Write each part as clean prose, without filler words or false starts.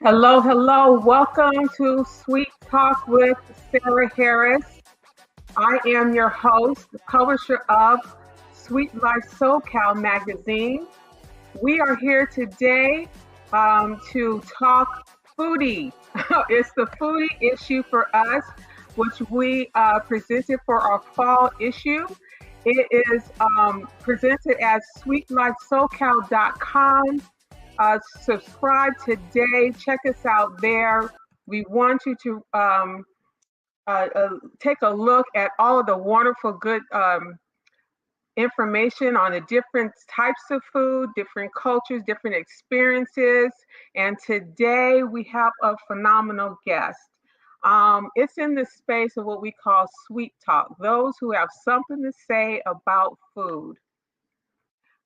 Hello, hello. Welcome to SuiteTalk with Sarah Harris. I am your host, the publisher of Suite Life SoCal magazine. We are here today to talk foodie. It's the foodie issue for us, which we presented for our fall issue. It is presented at SuiteLifeSoCal.com. Subscribe today. Check us out there. We want you to take a look at all of the wonderful, good information on the different types of food, different cultures, different experiences. And today we have a phenomenal guest. It's in the space of what we call sweet talk, those who have something to say about food.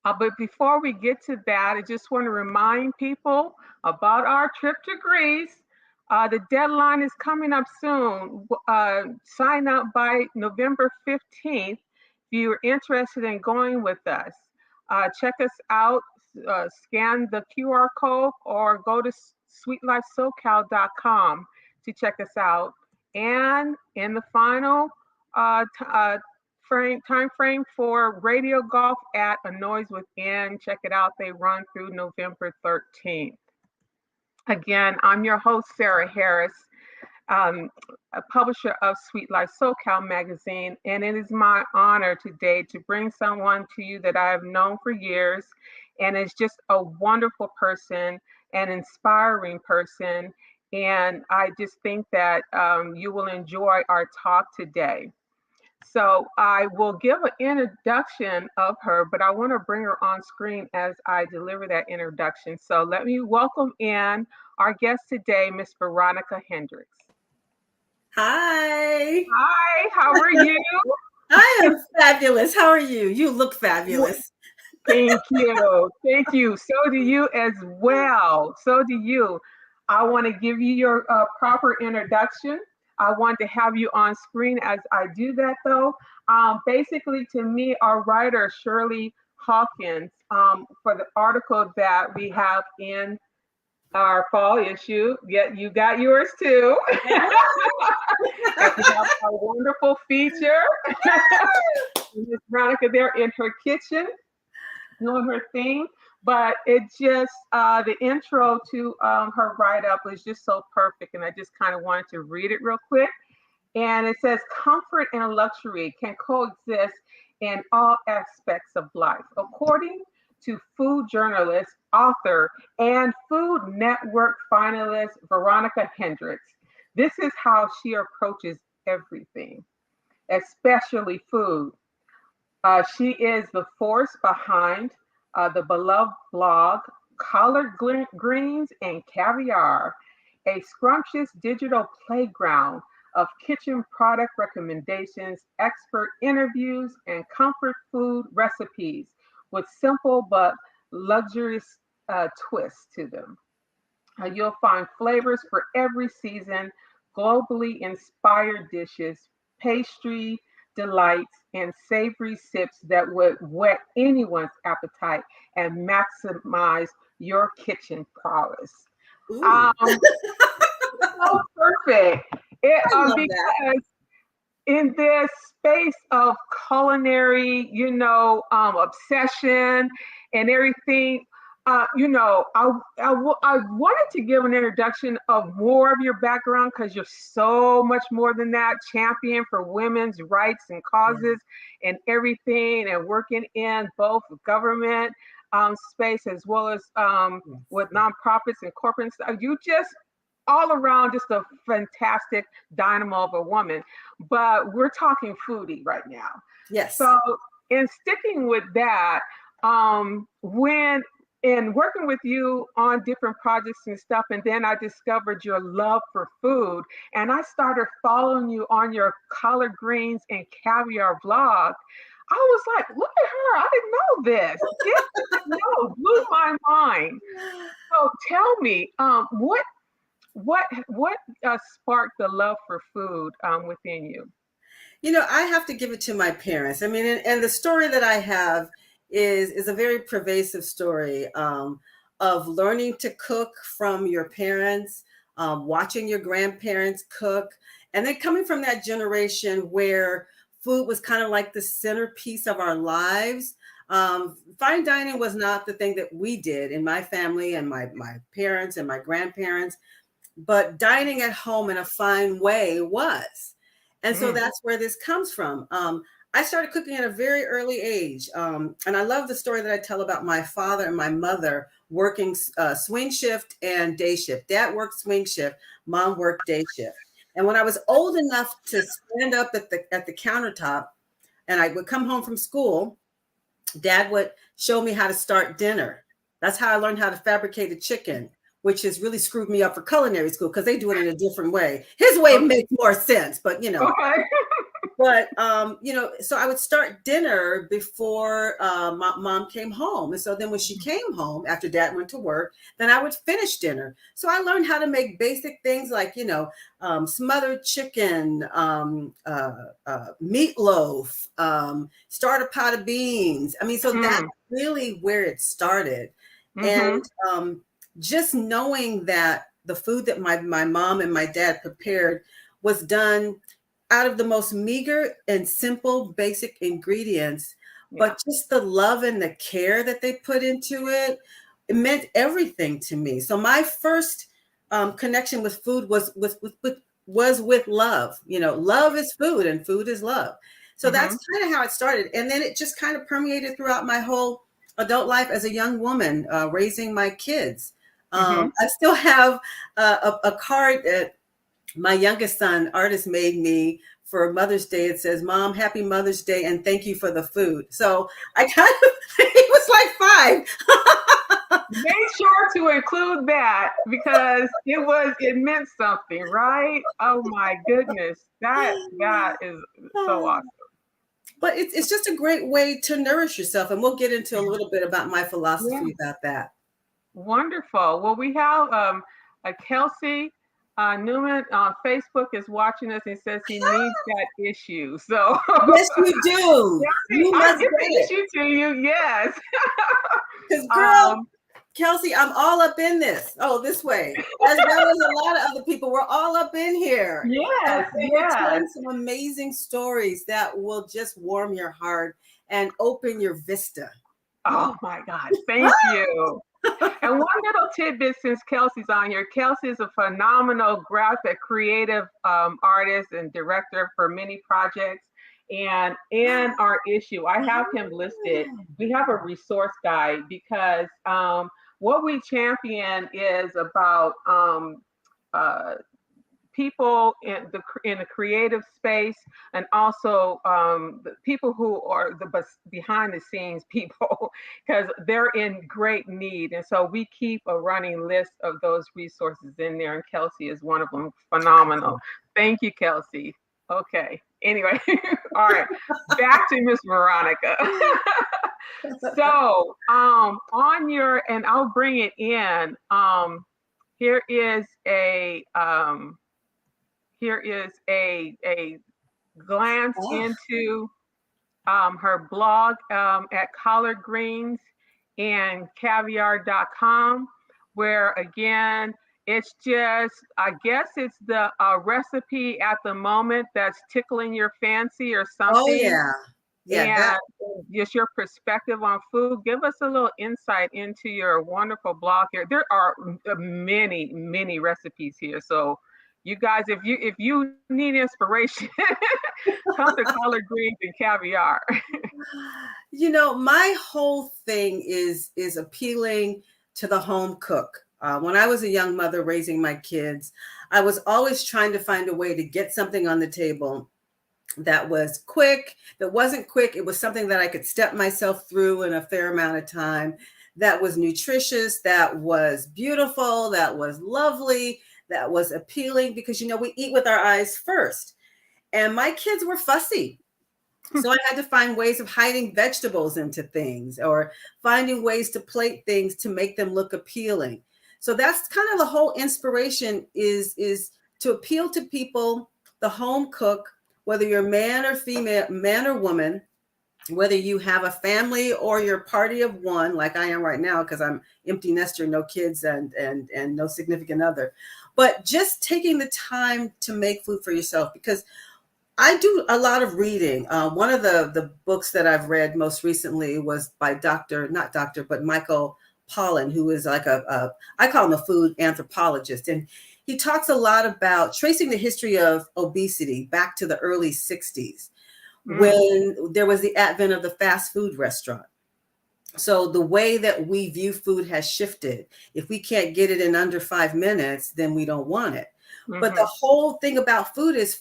But before we get to that, I just want to remind people about our trip to Greece. The deadline is coming up soon. Sign up by November 15th if you're interested in going with us. Check us out, scan the QR code, or go to SuiteLifeSoCal.com to check us out. And in the final time frame for Radio Golf at A Noise Within. Check it out. They run through November 13th. Again, I'm your host, Sarah Harris, a publisher of Suite Life SoCal magazine, and it is my honor today to bring someone to you that I have known for years, and is just a wonderful person, an inspiring person, and I just think that you will enjoy our talk today. So I will give an introduction of her, but I want to bring her on screen as I deliver that introduction. So let me welcome in our guest today, Miss Veronica Hendrix. Hi. Hi, how are you? I am fabulous. How are you? You look fabulous. Thank you. Thank you. So do you as well. So do you. I want to give you your proper introduction. I want to have you on screen as I do that, though. Basically, to me, our writer, Shirley Hawkins, for the article that we have in our fall issue, you got yours too. We have a wonderful feature. Miss Veronica there in her kitchen doing her thing. But it just, the intro to her write-up was just so perfect. And I just kind of wanted to read it real quick. And it says, comfort and luxury can coexist in all aspects of life. According to food journalist, author, and Food Network finalist, Veronica Hendrix, this is how she approaches everything, especially food. She is the force behind the beloved blog, Collard Greens and Caviar, a scrumptious digital playground of kitchen product recommendations, expert interviews, and comfort food recipes with simple but luxurious twists to them. You'll find flavors for every season, globally inspired dishes, pastry, delights, and savory sips that would whet anyone's appetite and maximize your kitchen prowess. So perfect. Because in this space of culinary, obsession and everything, I wanted to give an introduction of more of your background because you're so much more than that, champion for women's rights and causes and everything, and working in both government space as well as with nonprofits and corporate stuff. You just all around just a fantastic dynamo of a woman. But we're talking foodie right now. Yes. So in sticking with that, when in working with you on different projects and stuff, and then I discovered your love for food, and I started following you on your collard greens and caviar blog. I was like, look at her, I didn't know this. Blew my mind. So tell me, what what sparked the love for food within you? I have to give it to my parents. I mean, and the story that I have is a very pervasive story of learning to cook from your parents, watching your grandparents cook, and then coming from that generation where food was kind of like the centerpiece of our lives. Fine dining was not the thing that we did in my family and my parents and my grandparents, but dining at home in a fine way was. And so Mm, that's where this comes from. I started cooking at a very early age. And I love the story that I tell about my father and my mother working swing shift and day shift. Dad worked swing shift, mom worked day shift. And when I was old enough to stand up at the countertop and I would come home from school, Dad would show me how to start dinner. That's how I learned how to fabricate a chicken, which has really screwed me up for culinary school because they do it in a different way. His way okay. makes more sense, but Okay. but so I would start dinner before my mom came home, and so then when she came home after Dad went to work, then I would finish dinner. So I learned how to make basic things like smothered chicken, meatloaf, start a pot of beans. I mean, so that's Mm, really where it started, mm-hmm. and just knowing that the food that my mom and my dad prepared was done out of the most meager and simple basic ingredients, Yeah. but just the love and the care that they put into it, it meant everything to me. So my first connection with food was with love. Love is food and food is love. So Mm-hmm. that's kind of how it started, and then it just kind of permeated throughout my whole adult life as a young woman raising my kids. Mm-hmm. I still have a card that my youngest son, artist, made me for Mother's Day. It says, "Mom, happy Mother's Day and thank you for the food." So I kind of, he was like 5. Make sure to include that because it meant something, right? Oh my goodness. That is so awesome. But it's just a great way to nourish yourself. And we'll get into a little bit about my Yeah. philosophy about that. Wonderful. Well, we have a Kelsey Newman on Facebook is watching us and says he needs that issue. So Yes, you do. Kelsey, You I'll must get get the it. issue to you. Yes. Because, girl, um, Kelsey, I'm all up in this. Oh, this way. As well as a lot of other people. We're all up in here. And yes, we're yes. telling some amazing stories that will just warm your heart and open your vista. Oh my God. Thank you. And one little tidbit since Kelsey's on here, Kelsey is a phenomenal graphic creative artist and director for many projects. And in our issue, I have him listed. We have a resource guide because what we champion is about uh, people in the creative space and also the people who are the behind the scenes people because they're in great need, and so we keep a running list of those resources in there, and Kelsey is one of them. Phenomenal. Thank you, Kelsey. Okay, anyway. All right, back to Miss Veronica. So on your, and I'll bring it in, here is a a glance Oh, into her blog at collard greens and caviar.com, where again, it's just, I guess it's the recipe at the moment that's tickling your fancy or oh something. yeah. Yeah, that And just your perspective on food. Give us a little insight into your wonderful blog here. There are many, many recipes here. So you guys, if you need inspiration, come to collard greens and caviar. my whole thing is appealing to the home cook. When I was a young mother raising my kids, I was always trying to find a way to get something on the table that was quick, that wasn't quick. It was something that I could step myself through in a fair amount of time, that was nutritious, that was beautiful, that was lovely, that was appealing, because, we eat with our eyes first. And my kids were fussy. So I had to find ways of hiding vegetables into things or finding ways to plate things to make them look appealing. So that's kind of the whole inspiration is to appeal to people, the home cook, whether you're man or female, man or woman, whether you have a family or you're party of one, like I am right now, because I'm empty nester, no kids and no significant other. But just taking the time to make food for yourself, because I do a lot of reading. One of the books that I've read most recently was by not doctor, but Michael Pollan, who is like I call him a food anthropologist. And he talks a lot about tracing the history of obesity back to the early 60s, when there was the advent of the fast food restaurant. So the way that we view food has shifted. If we can't get it in under 5 minutes, then we don't want it. But the whole thing about food is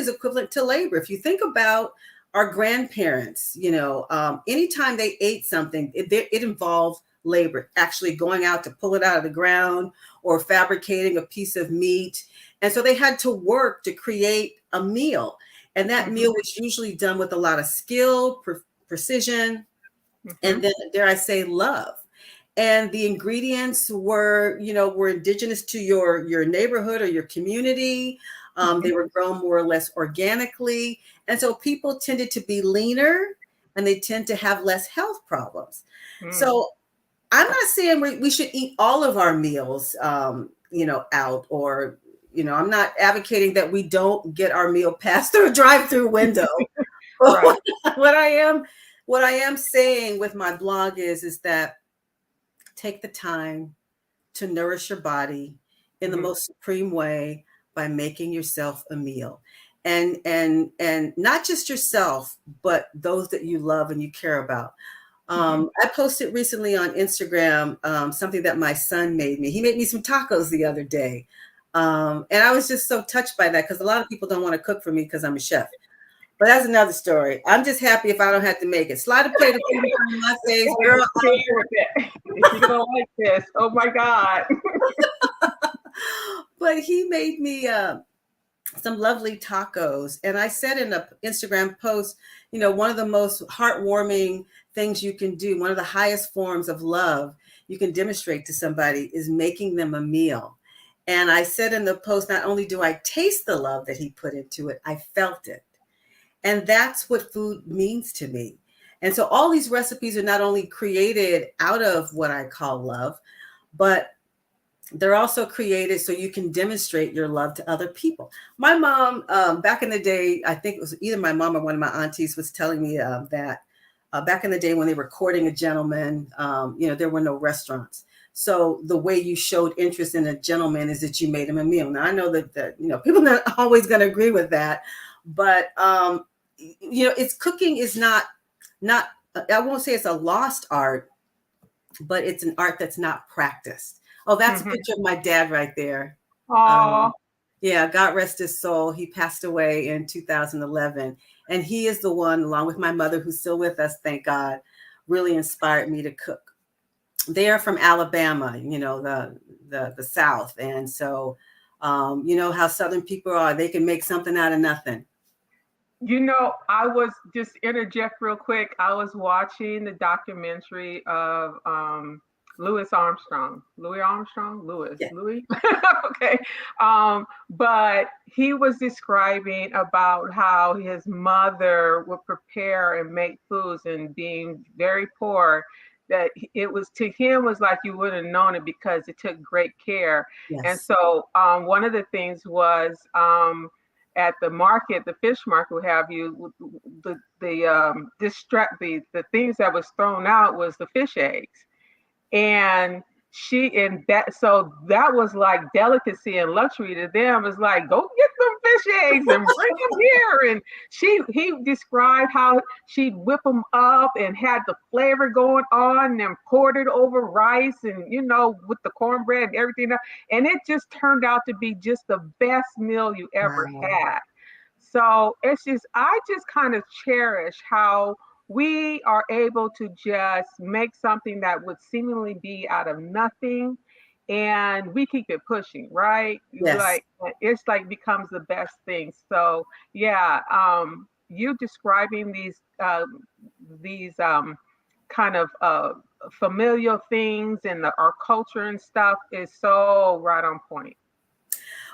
equivalent to labor. If you think about our grandparents, anytime they ate something, it involved labor, actually going out to pull it out of the ground or fabricating a piece of meat. And so they had to work to create a meal. And that meal was usually done with a lot of skill, precision, and then, dare I say, love. And the ingredients were indigenous to your neighborhood or your community. They were grown more or less organically. And so people tended to be leaner and they tend to have less health problems. So I'm not saying we should eat all of our meals, out, or, I'm not advocating that we don't get our meal past through a drive-through window. Right. What I am saying with my blog is that take the time to nourish your body in the most supreme way by making yourself a meal. And not just yourself, but those that you love and you care about. I posted recently on Instagram something that my son made me. He made me some tacos the other day. And I was just so touched by that, because a lot of people don't want to cook for me because I'm a chef. But that's another story. I'm just happy if I don't have to make it. Slide a plate of food in my face, girl. If you don't like this, oh my God. But he made me some lovely tacos. And I said in an Instagram post, one of the most heartwarming things you can do, one of the highest forms of love you can demonstrate to somebody, is making them a meal. And I said in the post, not only do I taste the love that he put into it, I felt it. And that's what food means to me. And so all these recipes are not only created out of what I call love, but they're also created so you can demonstrate your love to other people. My mom, back in the day, I think it was either my mom or one of my aunties was telling me that back in the day when they were courting a gentleman, there were no restaurants. So the way you showed interest in a gentleman is that you made him a meal. Now I know that people are not always going to agree with that, but it's cooking is not I won't say it's a lost art, but it's an art that's not practiced. Oh, that's a picture of my dad right there. Yeah, God rest his soul. He passed away in 2011. And he is the one, along with my mother, who's still with us, thank God, really inspired me to cook. They are from Alabama, the South. And so, how Southern people are, they can make something out of nothing. I was just interject real quick. I was watching the documentary of Louis Armstrong. Louis Armstrong? Louis. Yeah. Louis? Okay. But he was describing about how his mother would prepare and make foods, and being very poor, that it was, to him, was like you wouldn't have known it because it took great care. Yes. And so one of the things was at the market, the fish market, what have you, the things that was thrown out was the fish eggs. And that was like delicacy and luxury to them. It's like, go get them fish eggs and bring them here. And he described how she'd whip them up and had the flavor going on and poured it over rice and, with the cornbread and everything. And it just turned out to be just the best meal you ever had. So I just kind of cherish how we are able to just make something that would seemingly be out of nothing, and we keep it pushing, right? Yes. It's like becomes the best thing. So yeah, you describing these kind of familial things and our culture and stuff is so right on point.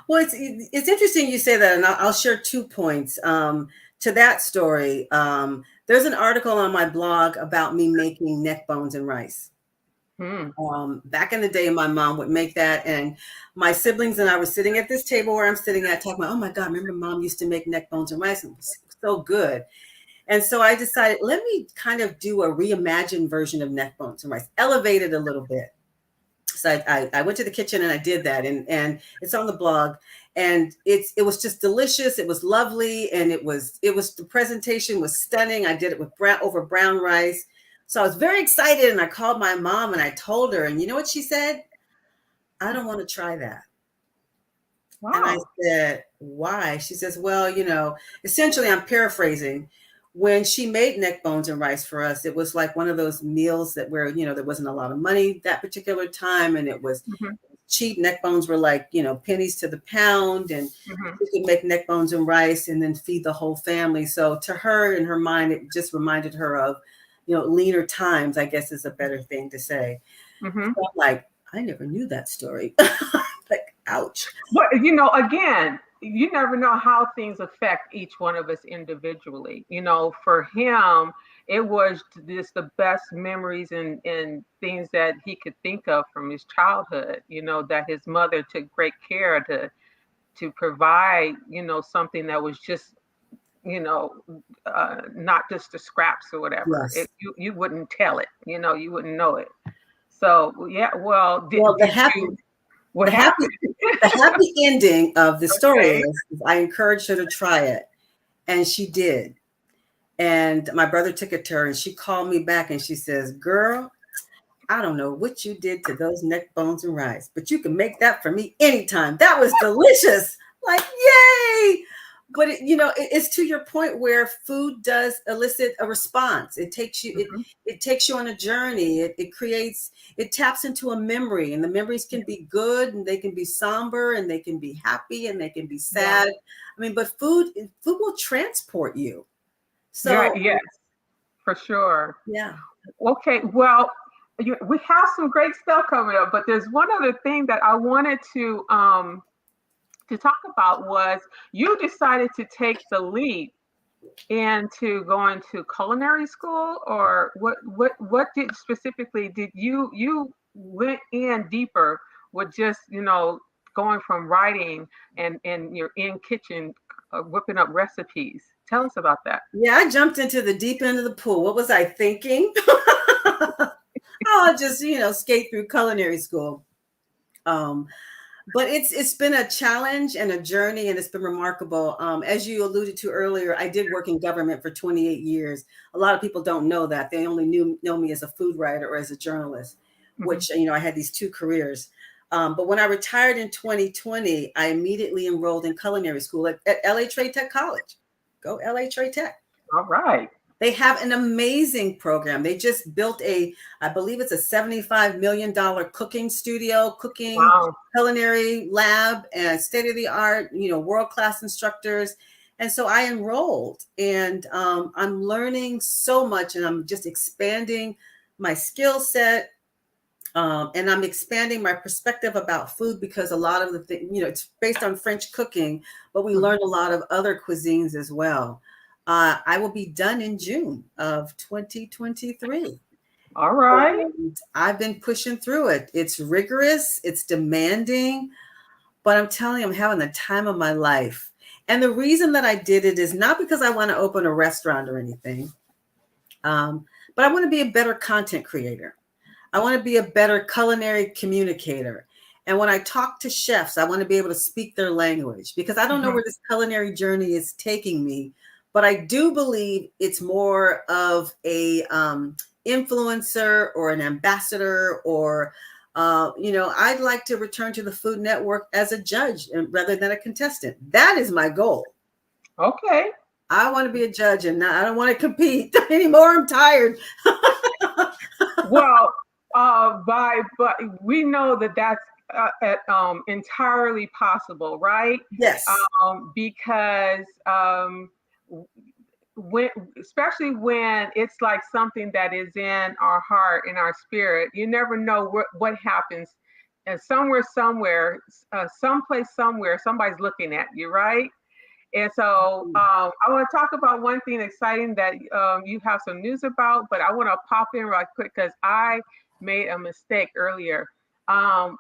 Well, it's interesting you say that, and I'll share 2 points to that story. There's an article on my blog about me making neck bones and rice. Hmm. Back in the day, my mom would make that, and my siblings and I were sitting at this table where I'm sitting at, talking about, oh my God, remember Mom used to make neck bones and rice, and it was so good. And so I decided, let me kind of do a reimagined version of neck bones and rice, elevate it a little bit. So I went to the kitchen and I did that, and it's on the blog, and it was just delicious. It was lovely, and it was the presentation was stunning. I did it with brown rice, so I was very excited. And I called my mom and I told her, and you know what she said? I don't want to try that. Wow. And I said, why? She says, well, essentially, I'm paraphrasing. When she made neck bones and rice for us, it was like one of those meals that where, there wasn't a lot of money that particular time. And it was cheap. Neck bones were like, pennies to the pound. And you could make neck bones and rice and then feed the whole family. So to her, in her mind, it just reminded her of, leaner times, I guess is a better thing to say. So I'm like, I never knew that story. Like, ouch. But, again, you never know how things affect each one of us individually. For him, it was just the best memories and things that he could think of from his childhood, that his mother took great care to provide, something that was just, not just the scraps or whatever. Yes. You wouldn't tell it, you wouldn't know it. So, yeah, well, the happy ending of the story is I encouraged her to try it, and she did. And my brother took it to her, and she called me back, and she says, "Girl, I don't know what you did to those neck bones and rice, but you can make that for me anytime. That was delicious." Like, yay! But it's to your point where food does elicit a response. It takes you, it takes you on a journey. It taps into a memory, and the memories can be good, and they can be somber, and they can be happy, and they can be sad. I mean, but food will transport you. So yes, for sure. Yeah. Okay. Well, we have some great stuff coming up, but there's one other thing that I wanted to talk about was you decided to take the leap into going to culinary school, or what did you went in deeper with just going from writing and you're in kitchen whipping up recipes. Tell us about that. Yeah, I jumped into the deep end of the pool. What was I thinking? I'll just skate through culinary school. But it's been a challenge and a journey, and it's been remarkable. As you alluded to earlier, I did work in government for 28 years. A lot of people don't know that. They only know me as a food writer or as a journalist, which, I had these two careers. But when I retired in 2020, I immediately enrolled in culinary school at LA Trade Tech College. Go LA Trade Tech. All right. They have an amazing program. They just built I believe it's a $75 million cooking studio, culinary lab, and state-of-the-art, world-class instructors. And so I enrolled, and I'm learning so much, and I'm just expanding my skill set. And I'm expanding my perspective about food, because a lot of the things, it's based on French cooking, but we learn a lot of other cuisines as well. I will be done in June of 2023. All right. And I've been pushing through it. It's rigorous, it's demanding, but I'm telling you, I'm having the time of my life. And the reason that I did it is not because I want to open a restaurant or anything, but I want to be a better content creator. I want to be a better culinary communicator. And when I talk to chefs, I want to be able to speak their language, because I don't know where this culinary journey is taking me. But I do believe it's more of a influencer or an ambassador, or, I'd like to return to the Food Network as a judge rather than a contestant. That is my goal. Okay. I want to be a judge, and I don't want to compete anymore. I'm tired. Well, but we know that's entirely possible, right? Yes. Because especially when it's like something that is in our heart, in our spirit, you never know what happens. And somewhere, someplace, somewhere, somebody's looking at you, right? And so I want to talk about one thing exciting that you have some news about, but I want to pop in right quick because I made a mistake earlier. Um,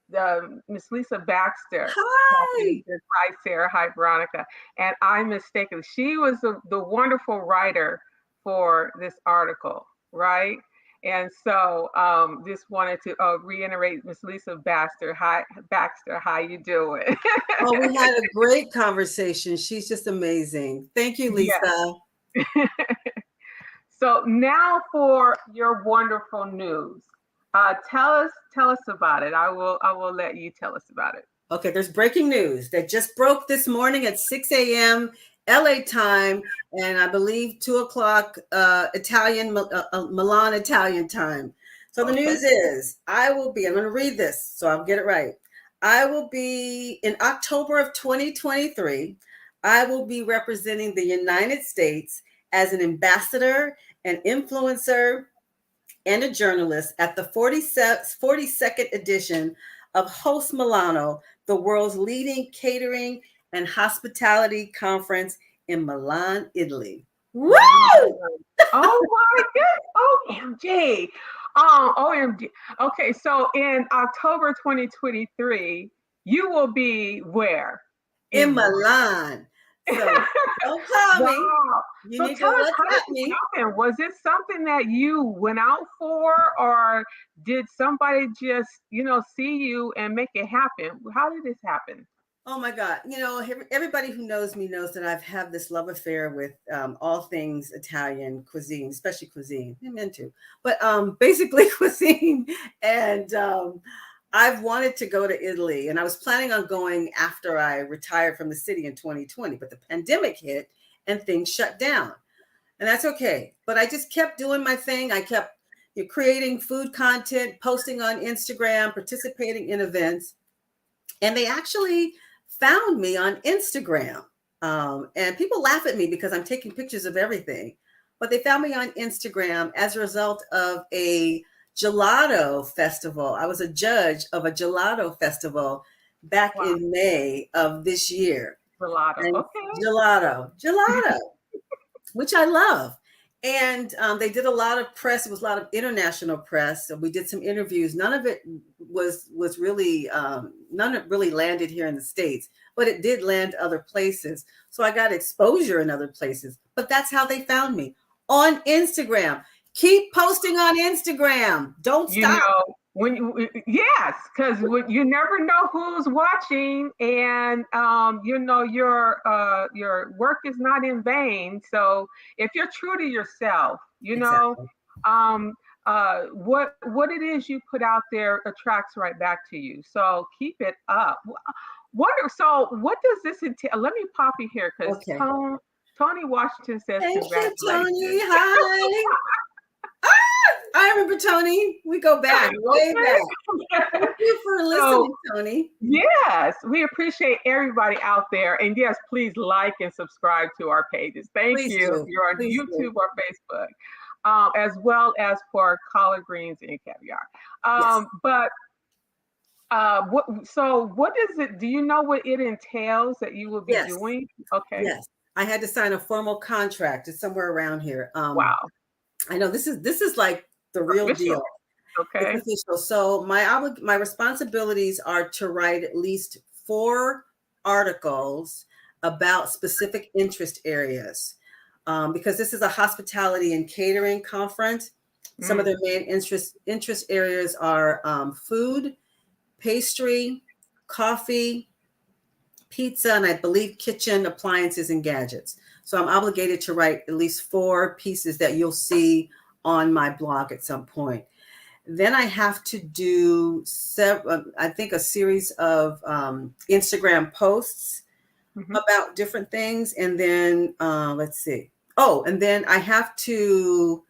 the Miss Lisa Baxter. Hi. Hi, Sarah. Hi, Veronica. And I mistaken. She was the wonderful writer for this article, right? And so just wanted to reiterate Miss Lisa Baxter. Hi, Baxter. How you doing? Oh, we had a great conversation. She's just amazing. Thank you, Lisa. Yes. So now for your wonderful news. Tell us about it. I will let you tell us about it. Okay, there's breaking news that just broke this morning at 6 a.m. LA time, and I believe 2 o'clock Milan Italian time. So the news is I'm going to read this so I'll get it right. I will be in October of 2023. I will be representing the United States as an ambassador, an influencer, and a journalist at the 42nd edition of Host Milano, the world's leading catering and hospitality conference in Milan, Italy. Woo! Oh my goodness! OMG! OMG! Okay, so in October 2023, you will be where? In Milan. So don't call me. Wow. You So need tell to us, how did WhatsApp me. it happen? Was it something that you went out for, or did somebody just, see you and make it happen? How did this happen? Oh my God. Everybody who knows me knows that I've had this love affair with all things Italian cuisine, especially cuisine. I'm into, but basically cuisine. And I've wanted to go to Italy, and I was planning on going after I retired from the city in 2020, but the pandemic hit and things shut down. And that's okay. But I just kept doing my thing. I kept creating food content, posting on Instagram, participating in events. And they actually found me on Instagram. And people laugh at me because I'm taking pictures of everything. But they found me on Instagram as a result of a gelato festival. I was a judge of a gelato festival back in May of this year. Gelato. And Okay. Gelato, which I love. And they did a lot of press. It was a lot of international press. So we did some interviews. None of it was really, none of it really landed here in the States, but it did land other places. So I got exposure in other places. But that's how they found me, on Instagram. Keep posting on Instagram. Don't stop. Yes, because you never know who's watching, and your work is not in vain. So if you're true to yourself, Exactly. What it is you put out there attracts right back to you. So keep it up. So what does this entail? Let me pop you here because Tony Washington says Thank congratulations. you, Tony. Hi. I remember Tony. We go back, way back. Thank you for listening, Tony. Yes, we appreciate everybody out there. And yes, please like and subscribe to our pages. Thank you. If you're on YouTube or Facebook, as well as for collard greens and caviar. What is it? Do you know what it entails that you will be doing? Okay. Yes. I had to sign a formal contract. It's somewhere around here. Wow. I know this is like the real deal. Okay. It's official. So my responsibilities are to write at least 4 articles about specific interest areas, because this is a hospitality and catering conference. Some of their main interest areas are food, pastry, coffee, pizza, and I believe kitchen appliances and gadgets. So I'm obligated to write at least 4 pieces that you'll see on my blog at some point. Then I have to do a series of Instagram posts about different things. And then let's see. Oh, and then I have to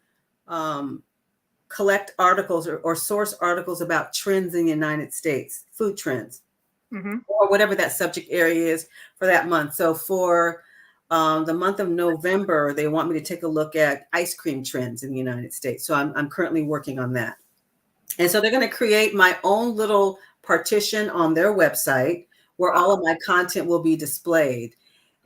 collect articles or source articles about trends in the United States, food trends, or whatever that subject area is for that month. So for The month of November, they want me to take a look at ice cream trends in the United States. So I'm currently working on that. And so they're going to create my own little partition on their website where all of my content will be displayed.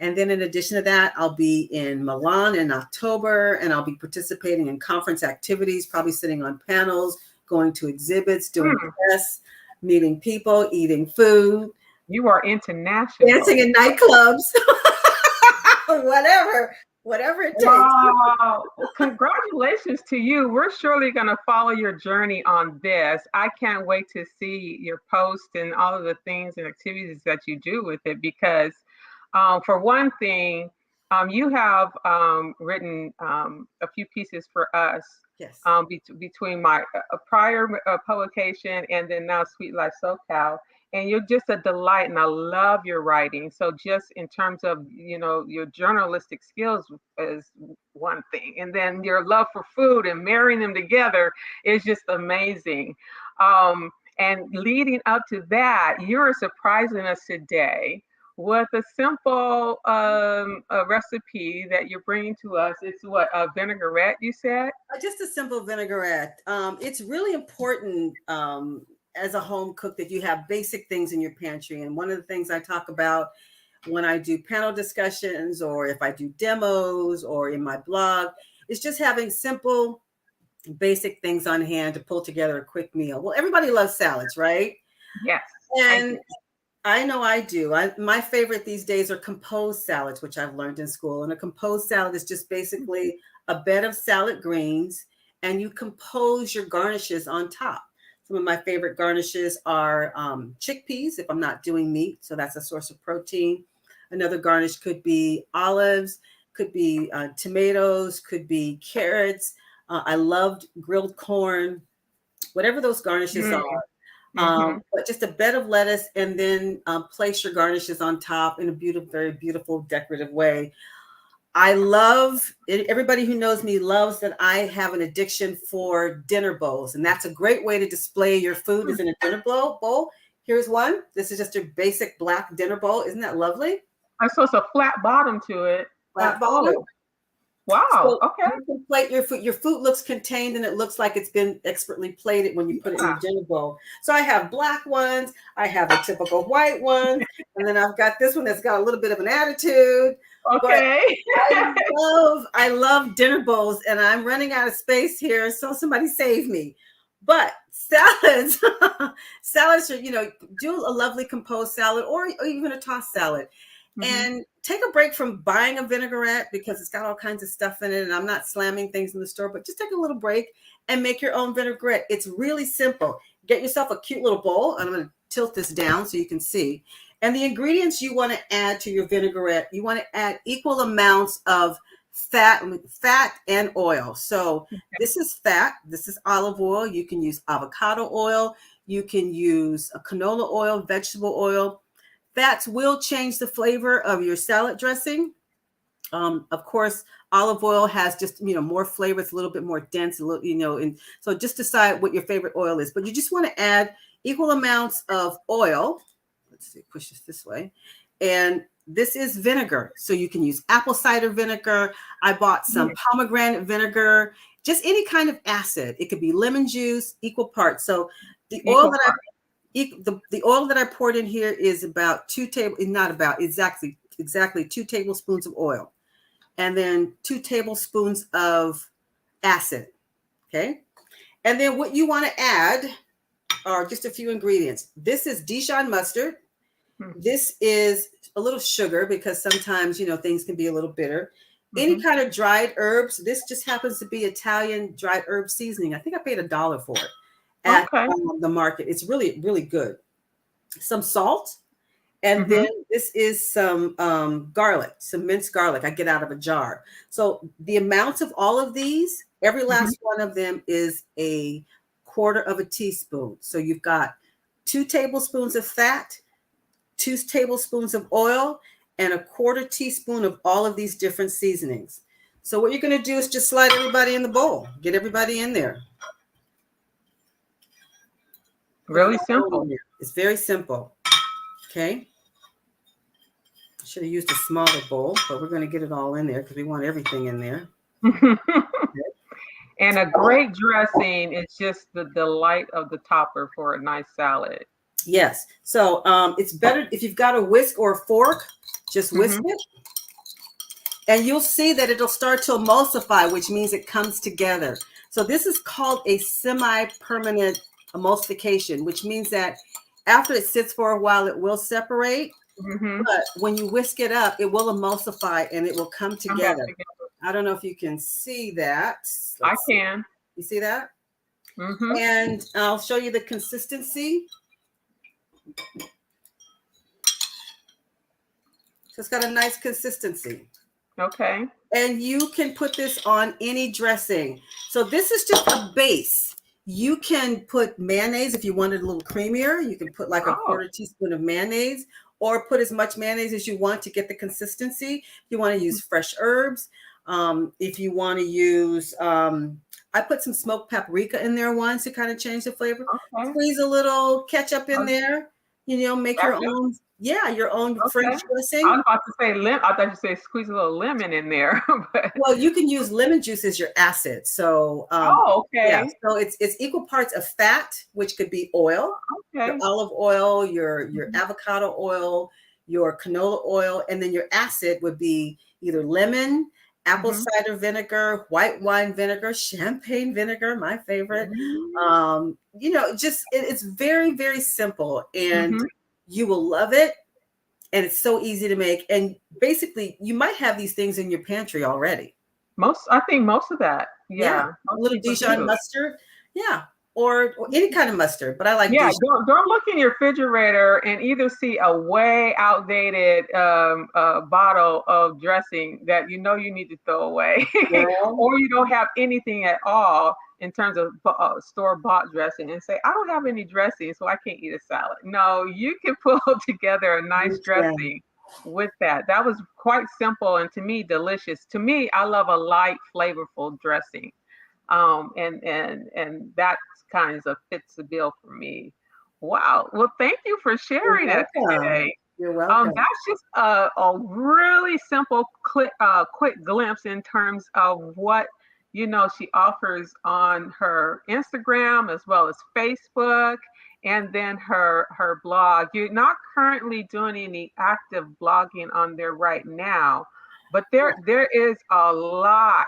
And then in addition to that, I'll be in Milan in October, and I'll be participating in conference activities, probably sitting on panels, going to exhibits, doing press, meeting people, eating food. You are international. Dancing in nightclubs. whatever it takes. Wow. Congratulations to you. We're surely going to follow your journey on this. I can't wait to see your posts and all of the things and activities that you do with it because, for one thing, you have written a few pieces for us. Yes. Between my prior publication and then now Suite Life SoCal. And you're just a delight, and I love your writing. So just in terms of, your journalistic skills is one thing. And then your love for food and marrying them together is just amazing. And leading up to that, you're surprising us today with a simple a recipe that you're bringing to us. It's what, a vinaigrette, you said? Just a simple vinaigrette. It's really important as a home cook that you have basic things in your pantry. And one of the things I talk about when I do panel discussions or if I do demos or in my blog is just having simple, basic things on hand to pull together a quick meal. Well, everybody loves salads, right? Yes. And I know I do. My favorite these days are composed salads, which I've learned in school. And a composed salad is just basically a bed of salad greens, and you compose your garnishes on top. Some of my favorite garnishes are chickpeas, if I'm not doing meat. So that's a source of protein. Another garnish could be olives, could be tomatoes, could be carrots. I loved grilled corn, whatever those garnishes are. But just a bed of lettuce, and then place your garnishes on top in a beautiful, very beautiful, decorative way. I love it. Everybody who knows me loves that I have an addiction for dinner bowls. And that's a great way to display your food is in a dinner bowl. Here's one. This is just a basic black dinner bowl. Isn't that lovely? So it's a flat bottom to it. Flat bottom. Wow. So okay. You can plate your food. Your food looks contained and it looks like it's been expertly plated when you put it in a dinner bowl. So I have black ones. I have a typical white one. And then I've got this one that's got a little bit of an attitude. Okay. I love dinner bowls, and I'm running out of space here. So somebody save me. But salads, salads are, do a lovely composed salad or even a tossed salad. And take a break from buying a vinaigrette because it's got all kinds of stuff in it. And I'm not slamming things in the store, but just take a little break and make your own vinaigrette. It's really simple. Get yourself a cute little bowl. And I'm going to tilt this down so you can see. And the ingredients you want to add to your vinaigrette, you want to add equal amounts of fat and oil. So this is fat. This is olive oil. You can use avocado oil. You can use a canola oil, vegetable oil. Fats will change the flavor of your salad dressing. Of course, olive oil has just, more flavor. It's a little bit more dense, and so just decide what your favorite oil is. But you just want to add equal amounts of oil. Let's see, push this way. And this is vinegar. So you can use apple cider vinegar. I bought some pomegranate vinegar, just any kind of acid. It could be lemon juice, equal parts. So the oil the oil that I poured in here is about exactly 2 tablespoons of oil, and then 2 tablespoons of acid. Okay. And then what you want to add are just a few ingredients. This is Dijon mustard. This is a little sugar because sometimes, things can be a little bitter. Any kind of dried herbs. This just happens to be Italian dried herb seasoning. I think I paid $1 for it at the market. It's really, really good. Some salt. And then this is some garlic, some minced garlic I get out of a jar. So the amounts of all of these, every last one of them is a 1/4 teaspoon. So you've got 2 tablespoons of fat, 2 tablespoons of oil, and a 1/4 teaspoon of all of these different seasonings. So what you're going to do is just slide everybody in the bowl. Get everybody in there. Really simple. It's very simple. Okay. Should have used a smaller bowl, but we're going to get it all in there because we want everything in there. And a great dressing is just the delight of the topper for a nice salad. Yes. So it's better if you've got a whisk or a fork, just whisk it. And you'll see that it'll start to emulsify, which means it comes together. So this is called a semi-permanent emulsification, which means that after it sits for a while, it will separate. But when you whisk it up, it will emulsify and it will come together. I don't know if you can see that. I can. You see that? And I'll show you the consistency. So it's got a nice consistency. Okay. And you can put this on any dressing. So this is just a base. You can put mayonnaise if you wanted a little creamier. You can put like a quarter teaspoon of mayonnaise, or put as much mayonnaise as you want to get the consistency. If you want to use fresh herbs, if you want to use, I put some smoked paprika in there once to kind of change the flavor. Squeeze a little ketchup in there. You know, make your own. Yeah, your own French dressing. I was about to say lemon. I thought you said squeeze a little lemon in there. But... Well, you can use lemon juice as your acid. So, yeah. So it's equal parts of fat, which could be oil, your olive oil, your avocado oil, your canola oil, and then your acid would be either lemon, apple cider vinegar, white wine vinegar, champagne vinegar, my favorite. You know, just it's very, very simple, and you will love it. And it's so easy to make. And basically, you might have these things in your pantry already. I think most of that. Yeah. A little Dijon mustard. Yeah. Or any kind of mustard, but I like Dijon. Don't look in your refrigerator and either see a way outdated bottle of dressing that you know you need to throw away, or you don't have anything at all in terms of store-bought dressing and say, I don't have any dressing, so I can't eat a salad. No, you can pull together a nice dressing with that. That was quite simple and to me delicious. To me, I love a light, flavorful dressing. And that kinds of fits the bill for me. Wow. Well, thank you for sharing that today. You're welcome. That's just a really simple, quick glimpse in terms of what she offers on her Instagram as well as Facebook, and then her blog. You're not currently doing any active blogging on there right now, but there is a lot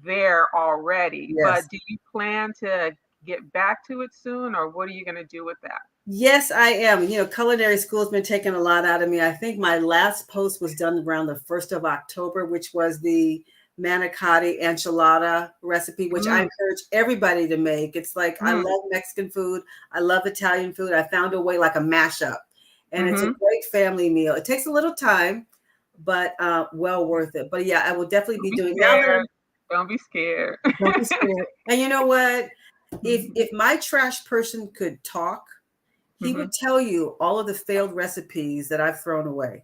there already. But do you plan to get back to it soon, or what are you going to do with that? Yes, I am. You know, culinary school has been taking a lot out of me. I think my last post was done around the 1st of October, which was the manicotti enchilada recipe, which I encourage everybody to make. It's like, I love Mexican food. I love Italian food. I found a way, like a mashup, and it's a great family meal. It takes a little time, but well worth it. But yeah, I will definitely be doing that. Don't be scared. Don't be scared. And you know what? If my trash person could talk, he would tell you all of the failed recipes that I've thrown away.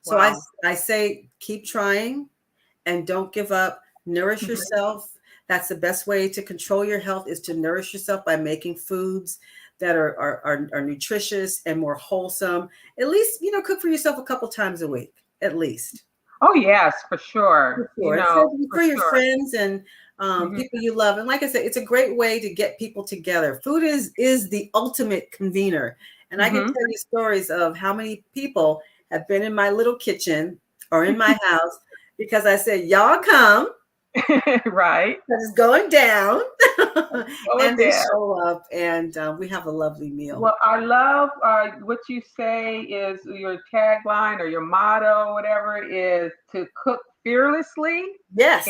So I say, keep trying and don't give up. Nourish yourself. That's the best way to control your health, is to nourish yourself by making foods that are nutritious and more wholesome. At least, cook for yourself a couple times a week, at least. Oh, yes, for sure. For your friends and people you love. And like I said, it's a great way to get people together. Food is the ultimate convener. And I can tell you stories of how many people have been in my little kitchen or in my house because I said, y'all come. Right. Because it's going down. And they show up, and we have a lovely meal. Well, I love what you say is your tagline or your motto, whatever it is, to cook fearlessly. Yes.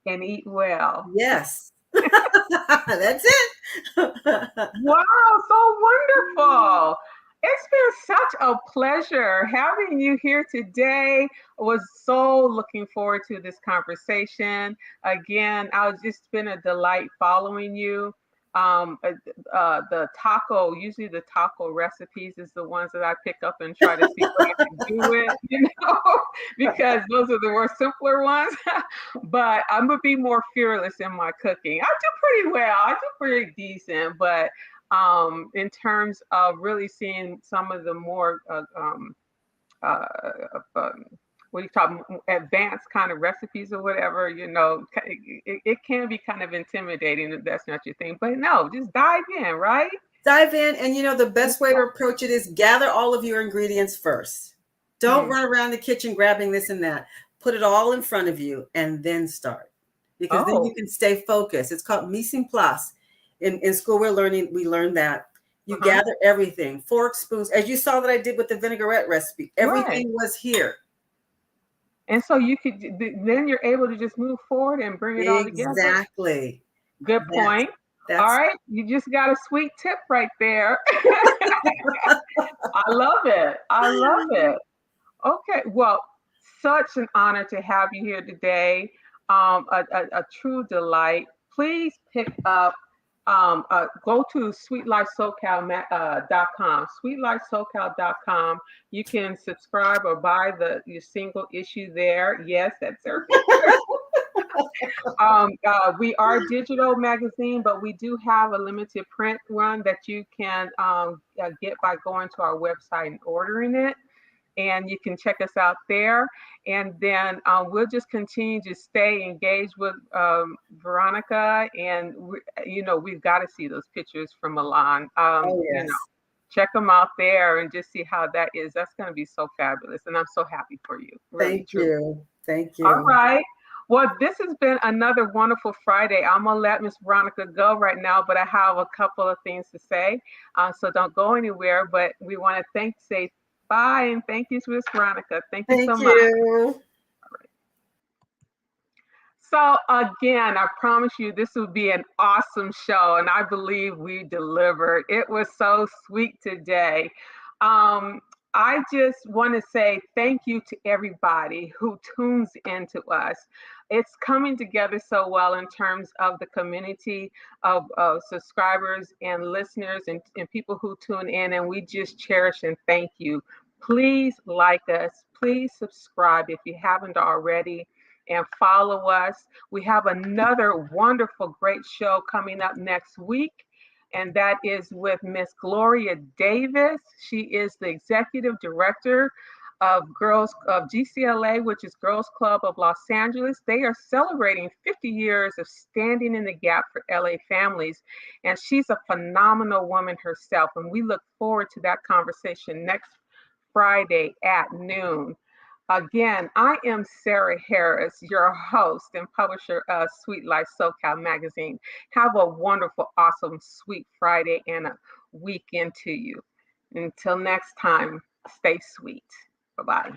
And eat well. Yes. That's it. Wow, so wonderful. It's been such a pleasure having you here today. I was so looking forward to this conversation. Again, it's been a delight following you. Usually the taco recipes is the ones that I pick up and try to see what I can do with, because those are the more simpler ones. But I'm going to be more fearless in my cooking. I do pretty well. I do pretty decent, but in terms of really seeing some of the more what do you call advanced kind of recipes or whatever, it can be kind of intimidating if that's not your thing. But no, just dive in, right? Dive in, and the best way to approach it is gather all of your ingredients first. Don't run around the kitchen grabbing this and that. Put it all in front of you and then start, because then you can stay focused. It's called mise en place. In school, we learned that. You gather everything, forks, spoons, as you saw that I did with the vinaigrette recipe. Everything was here. And so then you're able to just move forward and bring it all together. Exactly. Good point. All right. You just got a sweet tip right there. I love it. I love it. Okay. Well, such an honor to have you here today. A true delight. Please pick up, go to SuiteLifeSoCal.com, SuiteLifeSoCal.com. You can subscribe or buy your single issue there. Yes, that's her picture. We are a digital magazine, but we do have a limited print one that you can get by going to our website and ordering it. And you can check us out there. And then we'll just continue to stay engaged with Veronica. And, we've got to see those pictures from Milan. Check them out there and just see how that is. That's going to be so fabulous. And I'm so happy for you. Really, Thank you. All right. Well, this has been another wonderful Friday. I'm going to let Miss Veronica go right now, but I have a couple of things to say. So don't go anywhere. But we want to say bye and thank you, Miss Veronica. Thank you so much. All right. So again, I promise you this will be an awesome show, and I believe we delivered. It was so sweet today. I just want to say thank you to everybody who tunes into us. It's coming together so well in terms of the community of subscribers and listeners and people who tune in, and we just cherish and thank you. Please like us. Please subscribe if you haven't already, and follow us. We have another wonderful, great show coming up next week, and that is with Miss Gloria Davis. She is the executive director of GCLA, which is Girls Club of Los Angeles. They are celebrating 50 years of standing in the gap for LA families, and she's a phenomenal woman herself. And we look forward to that conversation next Friday at noon. Again, I am Sarah Harris, your host and publisher of Suite Life SoCal magazine. Have a wonderful, awesome, sweet Friday and a weekend to you. Until next time, stay sweet. Bye-bye.